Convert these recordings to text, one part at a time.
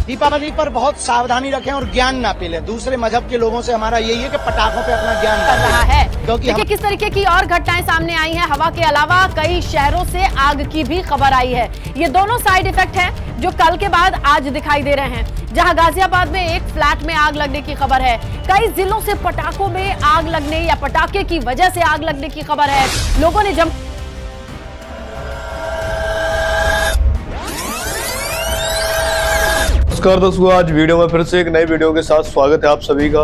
दीपावली पर बहुत सावधानी रखें और ज्ञान ना पीलें। दूसरे मजहब के लोगों से हमारा यही है कि पटाखों पे अपना ज्ञान कर रहा है। क्योंकि देखिए किस तरीके की और घटनाएं सामने आई हैं। हवा के अलावा कई शहरों से आग की भी खबर आई है। ये दोनों साइड इफेक्ट हैं जो कल के बाद आज दिखाई दे रहे हैं। जहां गाजियाबाद में एक फ्लैट में आग लगने की खबर है, कई जिलों से पटाखों में आग लगने या पटाखे की वजह से आग लगने की खबर है। लोगों ने नमस्कार दोस्तों, आज वीडियो में फिर से एक नई वीडियो के साथ स्वागत है आप सभी का।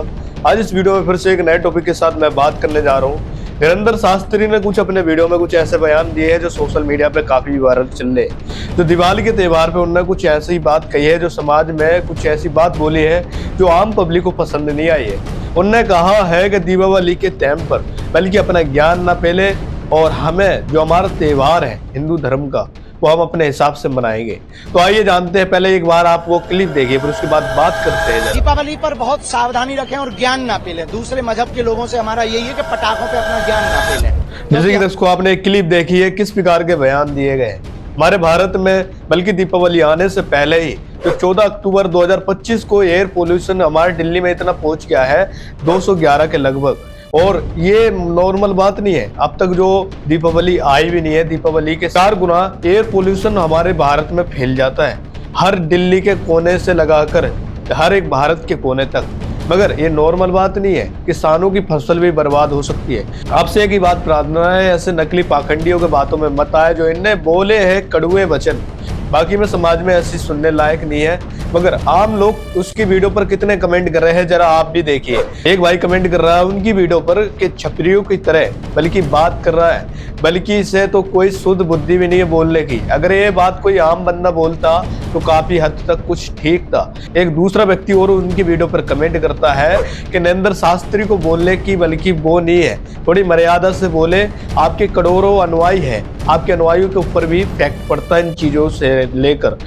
आज इस वीडियो में फिर से एक नए टॉपिक के साथ मैं बात करने जा रहा हूँ। धीरेंद्र शास्त्री ने कुछ अपने वीडियो में कुछ ऐसे बयान दिए हैं जो सोशल मीडिया पे काफी वायरल चल रहे हैं। तो दिवाली के त्यौहार पे उन्होंने कुछ ऐसी बात कही है जो समाज में कुछ ऐसी बात बोली है जो आम पब्लिक को पसंद नहीं आई है। उन्होंने कहा है कि दीपावली के टाइम पर बल्कि अपना ज्ञान ना फैले और हमें जो हमारा त्यौहार है हिंदू धर्म का वो हम अपने हिसाब से मनाएंगे। तो आइए जानते हैं, पहले एक बार आप वो क्लिप देखिए फिर उसके बाद बात करते हैं। दीपावली पर बहुत सावधानी रखें और ज्ञान ना पीलें। दूसरे मजहब के लोगों से हमारा यही है कि पटाखों पे अपना ज्ञान ना पीलें। जैसे कि दोस्तों आपने एक क्लिप देखी है, किस प्रकार के बयान दिए गए हमारे भारत में, बल्कि दीपावली आने से पहले ही तो 14 अक्टूबर 2025 को एयर पोल्यूशन हमारे दिल्ली में इतना पहुंच गया है 211 के लगभग। और ये नॉर्मल बात नहीं है, अब तक जो दीपावली आई भी नहीं है, दीपावली के 4 गुना एयर पोल्यूशन हमारे भारत में फैल जाता है, हर दिल्ली के कोने से लगाकर हर एक भारत के कोने तक। मगर ये नॉर्मल बात नहीं है, किसानों की फसल भी बर्बाद हो सकती है। आपसे एक ही बात प्रार्थना है, ऐसे नकली पाखंडियों के बातों में मत आए जो इनने बोले हैं कड़वे वचन। बाकी में समाज में ऐसी सुनने लायक नहीं है। मगर आम लोग उसकी वीडियो पर कितने कमेंट कर रहे हैं जरा आप भी देखिए। एक भाई कमेंट कर रहा है उनकी वीडियो पर कि छपरियों की तरह बल्कि बात कर रहा है, बल्कि इसे तो कोई शुद्ध बुद्धि भी नहीं है बोलने की। अगर ये बात कोई आम बंदा बोलता तो काफी हद तक कुछ ठीक था। एक दूसरा व्यक्ति और उनकी वीडियो पर कमेंट करता है कि नरेंद्र शास्त्री को बोलने की बल्कि वो नहीं है, थोड़ी मर्यादा से बोले। आपके करोड़ों अनुयायी है, आपके अनुयायियों के ऊपर भी इफेक्ट पड़ता है इन चीजों से लेकर।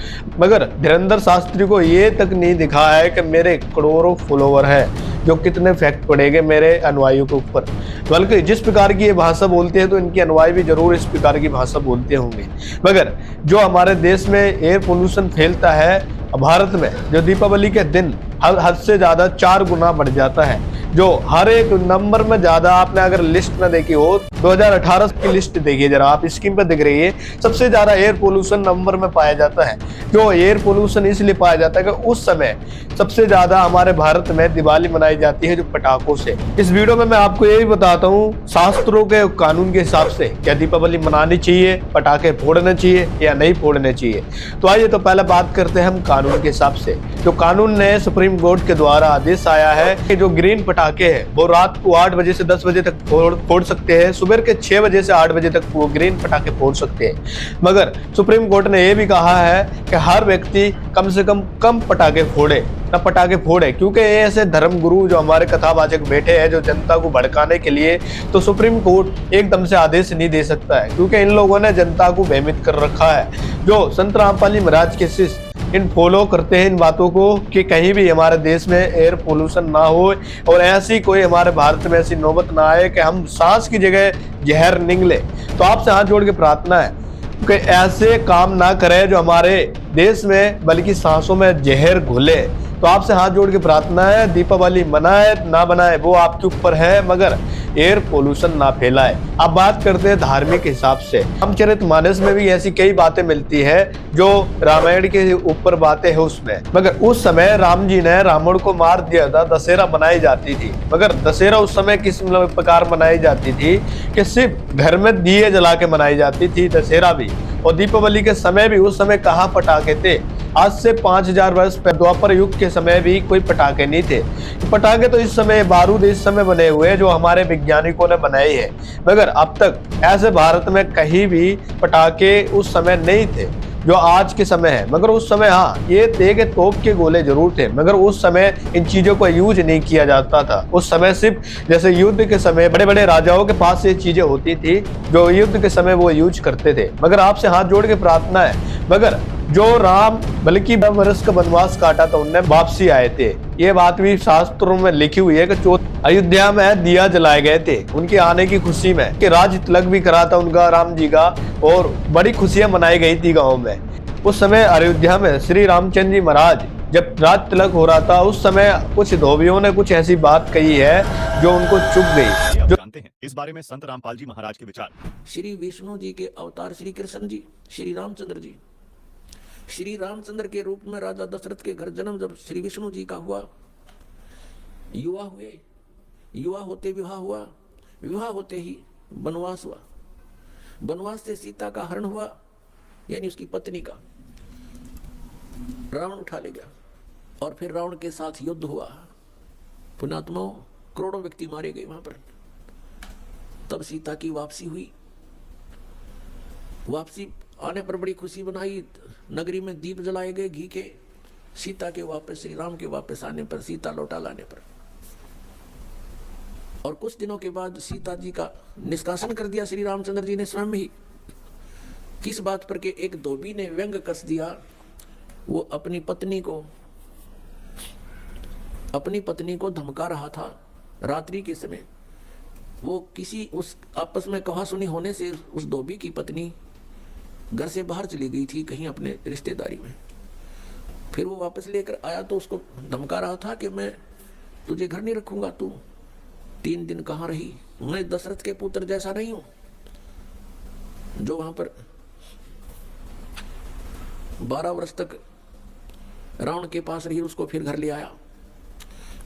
मगर धीरेंद्र शास्त्री को ये तक नहीं दिखा है कि मेरे करोड़ों फॉलोवर है, जो कितने इफेक्ट पड़ेंगे मेरे अनुयायियों के ऊपर। बल्कि जिस प्रकार की ये भाषा बोलते हैं तो इनके अनुयायी भी जरूर इस प्रकार की भाषा बोलते होंगे। मगर जो हमारे देश में एयर पोल्यूशन फैलता है भारत में, जो दीपावली के दिन हद से ज्यादा 4 गुना बढ़ जाता है, जो हर एक नंबर में ज्यादा। आपने अगर लिस्ट में देखी हो 2018 की लिस्ट देखिए जरा, आप स्क्रीन पर दिख रही है, सबसे ज्यादा एयर पोल्यूशन नंबर में पाया जाता है। जो एयर पोल्यूशन इसलिए पाया जाता है कि उस समय सबसे ज्यादा हमारे भारत में दिवाली मनाई जाती है जो पटाखों से। इस वीडियो में मैं आपको ये भी बताता हूँ शास्त्रों के कानून के हिसाब से क्या दीपावली मनानी चाहिए, पटाखे फोड़ने चाहिए या नहीं फोड़ने चाहिए। तो आइए तो पहले बात करते हैं हम कानून के हिसाब से। जो कानून ने सुप्रीम कोर्ट के द्वारा आदेश आया है कि जो ग्रीन पटाखे है वो रात को 8 बजे से 10 बजे तक फोड़ सकते हैं, सुबह के 6 बजे से 8 बजे तक वो ग्रीन पटाखे फोड़ सकते हैं। मगर सुप्रीम कोर्ट ने ये भी कहा है कि हर व्यक्ति कम से कम पटाखे फोड़े ना पटाखे फोड़े, क्योंकि ये ऐसे धर्म गुरु जो हमारे कथावाचक बैठे हैं जो जनता को भड़काने के लिए, तो सुप्रीम कोर्ट एकदम से आदेश नहीं दे सकता है, क्योंकि इन लोगों ने जनता को भ्रमित कर रखा है। जो संत रामपाल महाराज के शिष्य इन फॉलो करते हैं इन बातों को कि कहीं भी हमारे देश में एयर पोल्यूशन ना हो और ऐसी कोई हमारे भारत में ऐसी नौबत ना आए कि हम सांस की जगह जहर निगले। तो आपसे हाथ जोड़ के प्रार्थना है कि ऐसे काम ना करें जो हमारे देश में बल्कि सांसों में जहर घुले। तो आपसे हाथ जोड़ के प्रार्थना है, दीपावली मनाए ना बनाए वो आपके ऊपर है, मगर एयर पोल्यूशन ना फैलाए। अब बात करते हैं धार्मिक हिसाब से। रामचरितमानस में भी ऐसी कई बातें मिलती है जो रामायण के ऊपर बातें है उसमें। मगर उस समय राम जी ने रावण को मार दिया था, दशहरा मनाई जाती थी। मगर दशहरा उस समय किस प्रकार मनाई जाती थी कि सिर्फ घर में दिए जला के मनाई जाती थी दशहरा भी। और दीपावली के समय भी उस समय कहाँ पटाखे थे, आज से 5000 वर्ष द्वापर युग के समय भी कोई पटाखे नहीं थे। पटाखे तो इस समय बारूद इस समय बने हुए जो हमारे वैज्ञानिकों ने बनाए हैं, मगर अब तक ऐसे भारत में कहीं भी पटाखे उस समय नहीं थे जो आज के समय है। मगर उस समय हाँ ये थे कि तोप के गोले जरूर थे, मगर उस समय इन चीजों को यूज नहीं किया जाता था। उस समय सिर्फ जैसे युद्ध के समय बड़े बड़े राजाओं के पास ये चीजें होती थी जो युद्ध के समय वो यूज करते थे। मगर आपसे हाथ जोड़ के प्रार्थना है, मगर जो राम बल्कि 12 वर्ष का वनवास काटा था उनने वापसी आए थे, ये बात भी शास्त्रों में लिखी हुई है कि अयोध्या में दिया जलाए गए थे उनके आने की खुशी में, कि राज तिलक भी करा था उनका राम जी का और बड़ी खुशियां मनाई गई थी गाँव में। उस समय अयोध्या में श्री रामचंद्र जी महाराज जब राज तिलक हो रहा था उस समय कुछ धोबियों ने कुछ ऐसी बात कही है जो उनको चुभ गई। आप जानते हैं इस बारे में संत रामपाल जी महाराज के विचार। श्री विष्णु जी के अवतार श्री कृष्ण जी, श्री रामचंद्र जी, श्री रामचंद्र के रूप में राजा दशरथ के घर जन्म जब श्री विष्णु जी का हुआ, युवा हुए, युवा होते विवाह हुआ, विवाह होते ही वनवास हुआ, वनवास से सीता का हरण हुआ, यानी उसकी पत्नी का रावण उठा ले गया और फिर रावण के साथ युद्ध हुआ। पुण्यात्माओं, करोड़ों व्यक्ति मारे गए वहां पर। तब सीता की वापसी हुई। वापसी आने पर बड़ी खुशी मनाई, नगरी में दीप जलाए गए घी के। सीता के वापस, श्री राम के वापस आने पर, सीता लौटा लाने पर, और कुछ दिनों के बाद सीता जी का निष्कासन कर दिया श्री रामचंद्र जी ने स्वयं ही। किस बात पर के एक धोबी ने व्यंग कस दिया। वो अपनी पत्नी को धमका रहा था रात्रि के समय। वो किसी उस आपस में कहा सुनी होने से उस धोबी की पत्नी घर से बाहर चली गई थी कहीं अपने रिश्तेदारी में। फिर वो वापस लेकर आया तो उसको धमका रहा था कि मैं तुझे घर नहीं रखूंगा, तू 3 दिन कहाँ रही, मैं दशरथ के पुत्र जैसा नहीं हूं जो वहां पर 12 वर्ष तक रावण के पास रही, उसको फिर घर ले आया।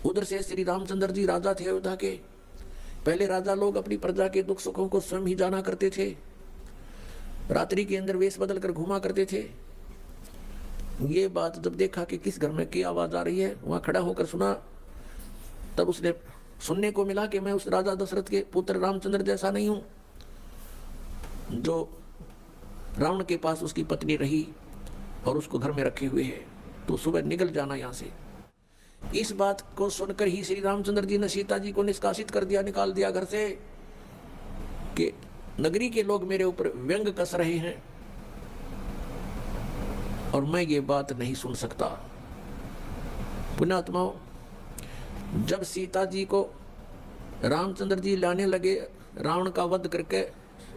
उधर से श्री रामचंद्र जी राजा थे अयोध्या के। पहले राजा लोग अपनी प्रजा के दुख सुखों को स्वयं ही जाना करते थे, रात्रि के अंदर वेश बदल कर घुमा करते थे। ये बात जब देखा कि किस घर में की आवाज आ रही है, वहां खड़ा होकर सुना, तब उसने सुनने को मिला कि मैं उस राजा दशरथ के पुत्र रामचंद्र जैसा नहीं हूं जो रावण के पास उसकी पत्नी रही और उसको घर में रखे हुए है, तो सुबह निकल जाना यहां से। इस बात को सुनकर ही श्री रामचंद्र जी ने सीता जी को निष्कासित कर दिया, निकाल दिया घर से कि नगरी के लोग मेरे ऊपर व्यंग कस रहे हैं और मैं ये बात नहीं सुन सकता। पुण्यात्माओं, जब सीता जी को रामचंद्र जी लाने लगे रावण का वध करके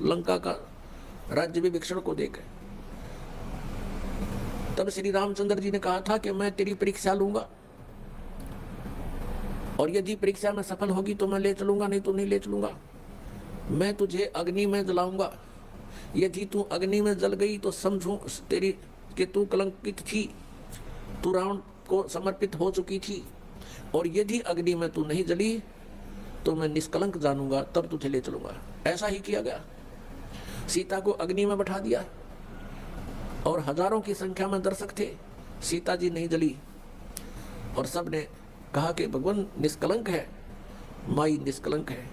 लंका का राज्य विभीषण को देकर, तब श्री रामचंद्र जी ने कहा था कि मैं तेरी परीक्षा लूंगा और यदि परीक्षा में सफल होगी तो मैं ले चलूंगा, नहीं तो नहीं ले चलूंगा। मैं तुझे अग्नि में जलाऊंगा, यदि तू अग्नि में जल गई तो समझूं तेरी कि तू कलंकित थी, तू रावण को समर्पित हो चुकी थी, और यदि अग्नि में तू नहीं जली तो मैं निष्कलंक जानूंगा, तब तुझे ले चलूंगा। ऐसा ही किया गया। सीता को अग्नि में बैठा दिया और हजारों की संख्या में दर्शक थे। सीता जी नहीं जली और सब ने कहा कि भगवान निष्कलंक है, माई निष्कलंक है,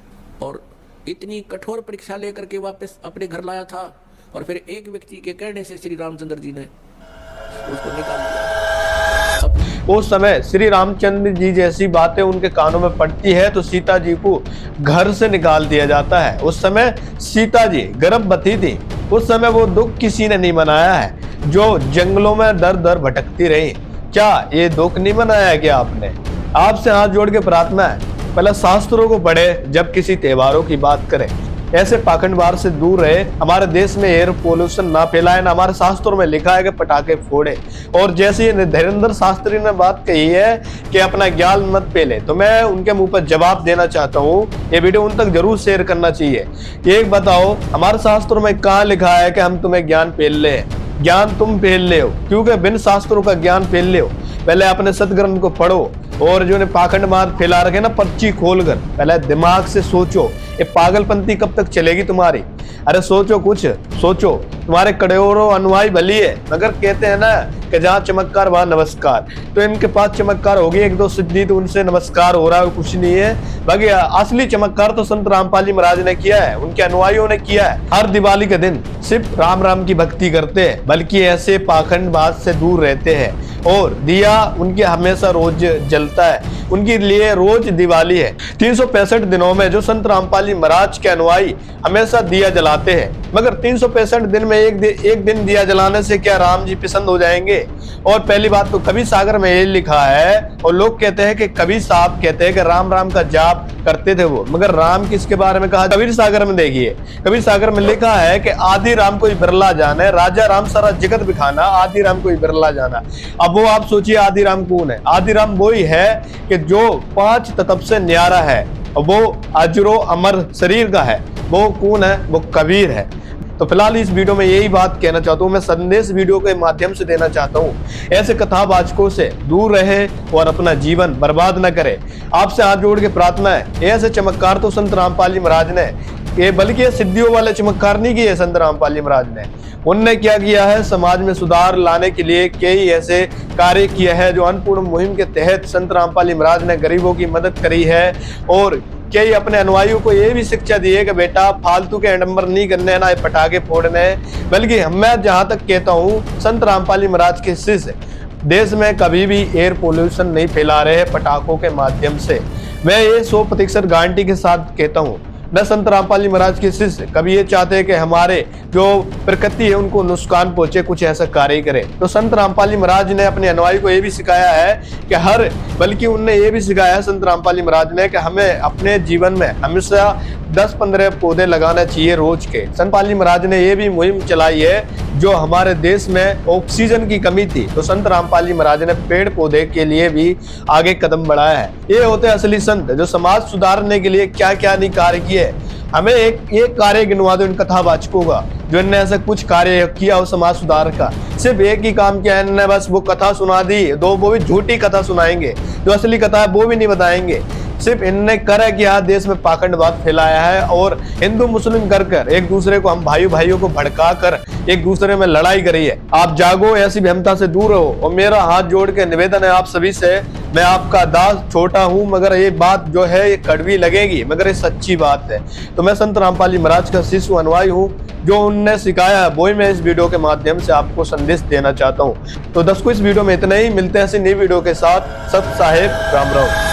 और इतनी कठोर परीक्षा लेकर के वापस अपने घर लाया था। और फिर एक व्यक्ति के कहने से श्री रामचंद्र जी ने उसको निकाल दिया। उस समय श्री रामचंद्र जी जैसी बातें उनके कानों में पड़ती है तो सीता जी को घर से निकाल दिया जाता है। उस समय सीता जी गर्भवती थी। उस समय वो दुख किसी ने नहीं मनाया है जो जंगलों में दर दर भटकती रही। क्या ये दुख नहीं मनाया क्या आपने? आपसे हाथ जोड़ के प्रार्थना है, पहले शास्त्रों को पढ़े जब किसी त्योहारों की बात करें। ऐसे पाखंडवार से दूर रहे, हमारे देश में एयर पोल्यूशन ना फैलाए। ना हमारे शास्त्रों में लिखा है कि पटाखे फोड़े। और जैसे धीरेन्द्र शास्त्री ने बात कही है कि अपना ज्ञान मत फैले, तो मैं उनके मुंह पर जवाब देना चाहता हूँ। ये वीडियो उन तक जरूर शेयर करना चाहिए। एक बताओ, हमारे शास्त्रों में कहाँ लिखा है कि हम तुम्हें ज्ञान फैल ले? ज्ञान तुम फैल ले हो क्योंकि बिन शास्त्रों का ज्ञान फैल ले हो। पहले अपने सदग्रंथ को पढ़ो और जो ने पाखंड मार्ग फैला रखे ना पर्ची खोलकर, पहले दिमाग से सोचो ये पागलपंती कब तक चलेगी तुम्हारी। अरे सोचो, कुछ सोचो। तुम्हारे करोड़ों अनुयायी भली है, मगर कहते हैं ना कि जहाँ चमत्कार वहां नमस्कार। तो इनके पास चमत्कार होगी, 1-2 सिद्धि, तो उनसे नमस्कार हो रहा है, कुछ नहीं है। बाकी असली चमत्कार तो संत रामपाल जी महाराज ने किया है, उनके अनुयायियों ने किया है। हर दिवाली के दिन सिर्फ राम राम की भक्ति करते हैं, बल्कि ऐसे पाखंडबाज से दूर रहते हैं। और दिया उनके हमेशा रोज जलता है, उनके लिए रोज दिवाली है। 365 दिनों में जो संत रामपाल जी महाराज के अनुयायी हमेशा दिया जलाते हैं। मगर 365 दिन में एक दिन दिया जलाने से क्या राम जी पसंद हो जाएंगे? और पहली बात तो कबीर सागर में ये लिखा है, और लोग कहते हैं कि कबीर साहब कहते हैं कि राम राम का जाप करते थे वो, मगर राम किसके बारे में कहा? कबीर सागर में देखिए, कबीर सागर में लिखा है कि आदि राम कोई बिरला जाना है, राजा राम सारा जगत बिखाना, आदि राम कोई बिरला जाना। अब वो आप सोचिए आदि राम कौन है? आदि राम वही है कि जो 5 तत्व से न्यारा है, वो अजरो अमर शरीर का है। वो कौन है? वो कबीर है। तो फिलहाल इस वीडियो में यही बात कहना चाहता हूँ, मैं संदेश वीडियो के माध्यम से देना चाहता हूँ, ऐसे कथावाचकों से दूर रहे और अपना जीवन बर्बाद न करे। आपसे हाथ जोड़ के प्रार्थना है, ऐसे चमत्कार तो संत रामपाल जी महाराज ने, ये बल्कि सिद्धियों वाले चमत्कार नहीं किए संत रामपाल जी महाराज ने। उनने क्या किया है? समाज में सुधार लाने के लिए कई ऐसे कार्य किए हैं, जो अन्नपूर्ण मुहिम के तहत संत रामपाल जी महाराज ने गरीबों की मदद करी है, और कई अपने अनुयायियों को ये भी शिक्षा दी है कि बेटा फालतू के एडम्बर नहीं करने, ना पटाखे फोड़ने। बल्कि मैं जहां तक कहता हूँ, संत रामपाल जी महाराज के शिष्य देश में कभी भी एयर पोल्यूशन नहीं फैला रहे पटाखों के माध्यम से। मैं ये 100% गारंटी के साथ कहता हूँ। न संत रामपाल जी महाराज के शिष्य कभी ये चाहते हैं कि हमारे जो प्रकृति है उनको नुकसान पहुंचे, कुछ ऐसा कार्य करे। तो संत रामपाल जी महाराज ने अपने अनुयायी को ये भी सिखाया है कि बल्कि उनने ये भी सिखाया है संत रामपाल जी महाराज ने कि हमें अपने जीवन में हमेशा 10-15 पौधे लगाना चाहिए रोज के। संत पाल जी महाराज ने ये भी मुहिम चलाई है, जो हमारे देश में ऑक्सीजन की कमी थी, तो संत रामपाल जी महाराज ने पेड़ पौधे के लिए भी आगे कदम बढ़ाया है। ये होते हैं असली संत, जो समाज सुधारने के लिए क्या क्या नहीं कार्य किए। हमें एक कार्य गिनवा दो इन कथावाचकों का, जो इनने ऐसा कुछ कार्य किया हो समाज सुधार का। सिर्फ एक ही काम किया इन्होंने, बस वो कथा सुना दी, वो भी झूठी कथा सुनाएंगे, जो असली कथा है वो भी नहीं बताएंगे। सिर्फ इनने कर किया देश में पाखंडवाद फैलाया है, और हिंदू मुस्लिम कर एक दूसरे को, हम भाइयों को भड़का कर एक दूसरे में लड़ाई करी है। आप जागो, ऐसी भ्रमता से दूर रहो। और मेरा हाथ जोड़ के निवेदन है आप सभी से, मैं आपका दास छोटा हूं, मगर ये बात जो है ये कड़वी लगेगी, मगर ये सच्ची बात है। तो मैं संत रामपाल जी महाराज का शिष्य अनुयायी हूँ, जो उनने सिखाया है वही मैं इस वीडियो के माध्यम से आपको संदेश देना चाहता हूँ। तो दर्शकों, इस वीडियो में इतना ही। मिलते हैं ऐसी नई वीडियो के साथ। सत साहेब राम राव।